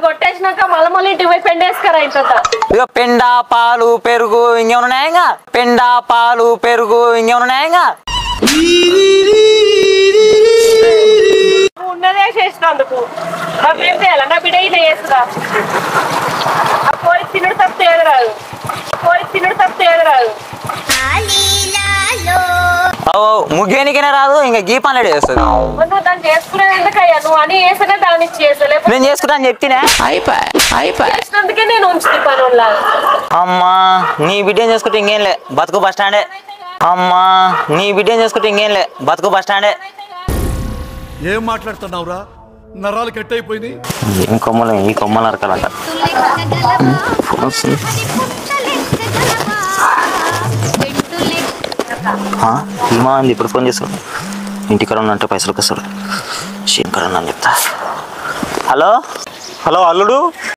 కొట్టేసినాక మళ్ళీ ఇంటికి పోయి పెండేసుకరా ఇంత ఇక పెండ పాలు పెరుగు ఇంకేమున్నాయి ఇంకా పెండ పాలు పెరుగు ఇంకేమున్నాయి ఉన్నదే చేసినందుకు ఏం చేయాలి నా బిడ్డ ఇలా చేసురా ఆ పోయి తినుడు తప్ప ఏదరాదు ముగ్గేనికైనా రాదు ఇంకా గీ పనులు చేస్తుంది నువ్వు దాన్ని చేసుకునేది ఎందుకయ్యా నువ్వు అని వేసనే దాన్ని చేసలే నేను చేసుకుంటా అని చెప్తినా చేసినందుకే నేను ఉంచుతాను పనుల్లాగా అమ్మా నీ బిడ్డని చేసుకుంటే ఇంకేంలే బతుకు బస్ స్టాండే అమ్మా నీ బిడ్డని చేసుకుంటే ఇంకేంలే బతుకు బస్ స్టాండే ఏం మాట్లాడుతున్నావురా నరాలు కట్ అయిపోయింది ఏం కొమ్మలు ఈ కొమ్మలు నరకాలంట ఏమా అంది ఇప్పుడు ఫోన్ చేస్తాను ఇంటికాడ ఉన్నంటే పైసలకు వస్తాడు శనికాడ అని చెప్తా హలో హలో అల్లుడు